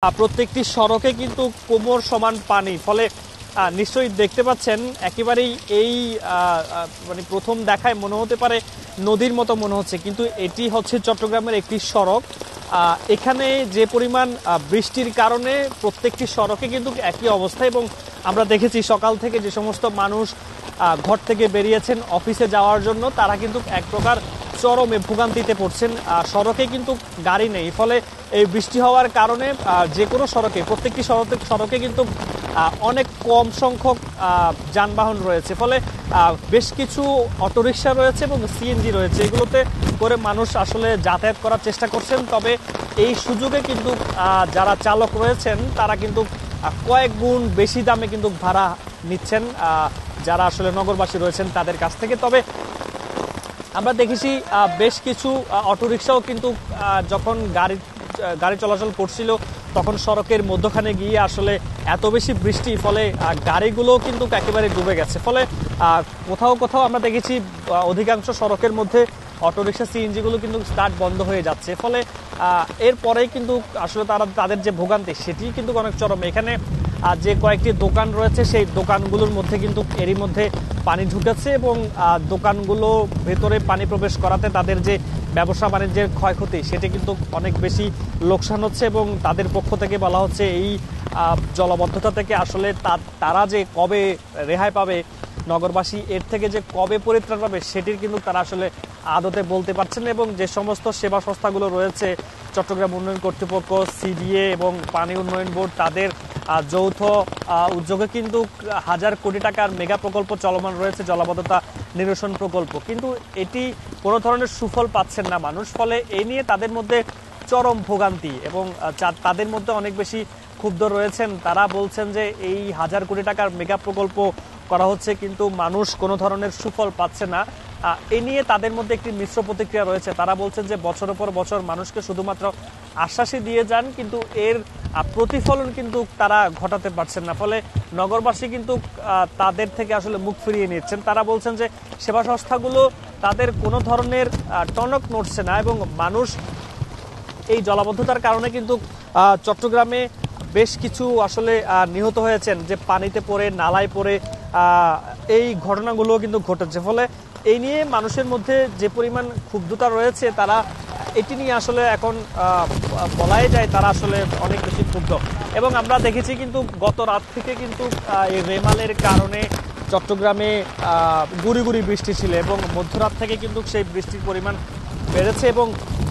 প্রত্যেকটি সড়কে কিন্তু কোমর সমান পানি, ফলে নিশ্চয়ই দেখতে পাচ্ছেন একেবারেই এই মানে প্রথম দেখায় মনে হতে পারে নদীর মতো মনে হচ্ছে, কিন্তু এটি হচ্ছে চট্টগ্রামের একটি সড়ক। এখানে যে পরিমাণ বৃষ্টির কারণে প্রত্যেকটি সড়কে কিন্তু একই অবস্থা, এবং আমরা দেখেছি সকাল থেকে যে সমস্ত মানুষ ঘর থেকে বেরিয়েছেন অফিসে যাওয়ার জন্য, তারা কিন্তু এক প্রকার চরমে ভোগান্তিতে পড়ছেন। সড়কে কিন্তু গাড়ি নেই, ফলে এই বৃষ্টি হওয়ার কারণে যে কোনো সড়কে, প্রত্যেকটি সড়কে কিন্তু অনেক কম সংখ্যক যানবাহন রয়েছে, ফলে বেশ কিছু অটোরিকশা রয়েছে এবং সিএনজি রয়েছে, এগুলোতে করে মানুষ আসলে যাতায়াত করার চেষ্টা করছেন। তবে এই সুযোগে কিন্তু যারা চালক রয়েছেন তারা কিন্তু কয়েক গুণ বেশি দামে কিন্তু ভাড়া নিচ্ছেন যারা আসলে নগরবাসী রয়েছেন তাদের কাছ থেকে। তবে আমরা দেখেছি বেশ কিছু অটোরিকশাও কিন্তু যখন গাড়ি চলাচল করছিল তখন সড়কের মধ্যখানে গিয়ে আসলে এত বেশি বৃষ্টি, ফলে গাড়িগুলো কিন্তু একেবারে ডুবে গেছে। ফলে কোথাও কোথাও আমরা দেখেছি অধিকাংশ সড়কের মধ্যে অটোরিকশা সিএনজিগুলো কিন্তু স্টার্ট বন্ধ হয়ে যাচ্ছে, ফলে এরপরেই কিন্তু আসলে তাদের যে ভোগান্তি সেটি কিন্তু অনেক চরম। এখানে যে কয়েকটি দোকান রয়েছে সেই দোকানগুলোর মধ্যে কিন্তু এরই মধ্যে পানি ঢুকেছে, এবং দোকানগুলো ভেতরে পানি প্রবেশ করাতে তাদের যে ব্যবসা বাণিজ্যের ক্ষয়ক্ষতি সেটি কিন্তু অনেক বেশি লোকসান হচ্ছে, এবং তাদের পক্ষ থেকে বলা হচ্ছে এই জলাবদ্ধতা থেকে আসলে তারা যে কবে রেহাই পাবে, নগরবাসী এর থেকে যে কবে পরিত্রাণ পাবে সেটির কিন্তু তারা আসলে আদতে বলতে পারছেন না। এবং যে সমস্ত সেবা সংস্থাগুলো রয়েছে, চট্টগ্রাম উন্নয়ন কর্তৃপক্ষ, সিডিএ এবং পানি উন্নয়ন বোর্ড, তাদের যৌথ উদ্যোগে কিন্তু হাজার কোটি টাকার মেগা প্রকল্প চলমান রয়েছে, জলাবদ্ধতা নিরসন প্রকল্প, কিন্তু এটি কোনো ধরনের সুফল পাচ্ছেন না মানুষ। ফলে এই নিয়ে তাদের মধ্যে চরম ভোগান্তি, এবং তাদের মধ্যে অনেক বেশি ক্ষুব্ধ রয়েছেন। তারা বলছেন যে এই হাজার কোটি টাকার মেগা প্রকল্প করা হচ্ছে কিন্তু মানুষ কোনো ধরনের সুফল পাচ্ছে না। এ নিয়ে তাদের মধ্যে একটি মিশ্র প্রতিক্রিয়া রয়েছে। তারা বলছেন যে বছরের পর বছর মানুষকে শুধুমাত্র আশ্বাসই দিয়ে যান, কিন্তু এর প্রতিফলন কিন্তু তারা ঘটাতে পারছেন না, ফলে নগরবাসী কিন্তু তাদের থেকে আসলে মুখ ফিরিয়ে নিচ্ছেন। তারা বলছেন যে সেবা সংস্থাগুলো তাদের কোনো ধরনের টনক নড়ছে না, এবং মানুষ এই জলাবদ্ধতার কারণে কিন্তু চট্টগ্রামে বেশ কিছু আসলে নিহত হয়েছেন, যে পানিতে পড়ে নালায় পড়ে এই ঘটনাগুলো কিন্তু ঘটেছে। ফলে এই নিয়ে মানুষের মধ্যে যে পরিমাণ ক্ষুব্ধতা রয়েছে, তারা এটি নিয়ে আসলে এখন বলাই যায় তারা আসলে অনেক বেশি ক্ষুব্ধ। এবং আমরা দেখেছি কিন্তু গত রাত থেকে কিন্তু এই রেমালের কারণে চট্টগ্রামে গুড়ি গুড়ি বৃষ্টি ছিল, এবং মধ্যরাত থেকে কিন্তু সেই বৃষ্টির পরিমাণ বেড়েছে, এবং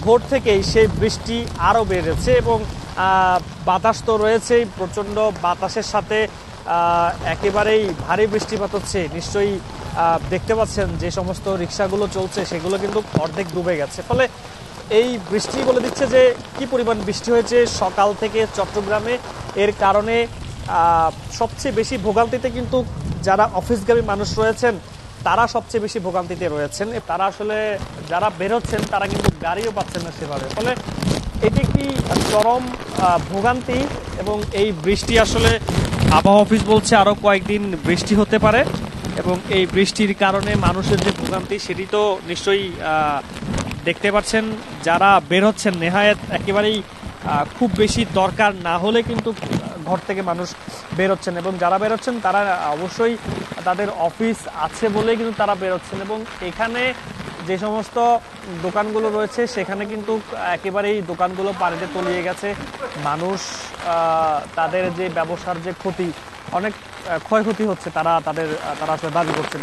ভোর থেকেই সেই বৃষ্টি আরও বেড়েছে, এবং বাতাস তো রয়েছেই, প্রচণ্ড বাতাসের সাথে একেবারেই ভারী বৃষ্টিপাত হচ্ছে। নিশ্চয়ই দেখতে পাচ্ছেন যে সমস্ত রিক্সাগুলো চলছে সেগুলো কিন্তু অর্ধেক ডুবে গেছে। ফলে এই বৃষ্টি বলে দিচ্ছে যে কি পরিমাণ বৃষ্টি হয়েছে সকাল থেকে চট্টগ্রামে। এর কারণে সবচেয়ে বেশি ভোগান্তিতে কিন্তু যারা অফিসগামী মানুষ রয়েছেন তারা সবচেয়ে বেশি ভোগান্তিতে রয়েছেন। তারা আসলে যারা বেরোচ্ছেন তারা কিন্তু গাড়িও পাচ্ছেন না সেভাবে, ফলে এটি একটি চরম ভোগান্তি। এবং এই বৃষ্টি আসলে আবহাওয়া অফিস বলছে আরও কয়েকদিন বৃষ্টি হতে পারে, এবং এই বৃষ্টির কারণে মানুষের যে ভোগান্তি সেটি তো নিশ্চয়ই দেখতে পাচ্ছেন। যারা বের হচ্ছেন নেহায়েত একেবারেই খুব বেশি দরকার না হলে কিন্তু ঘর থেকে মানুষ বেরোচ্ছেন, এবং যারা বেরোচ্ছেন তারা অবশ্যই তাদের অফিস আছে বলেই কিন্তু তারা বেরোচ্ছেন। এবং এখানে যে সমস্ত দোকানগুলো রয়েছে সেখানে কিন্তু একেবারেই দোকানগুলো পানিতে তলিয়ে গেছে। মানুষ তাদের যে ব্যবসার যে ক্ষতি, অনেক ক্ষয়ক্ষতি হচ্ছে তারা আসলে দাবি করছেন।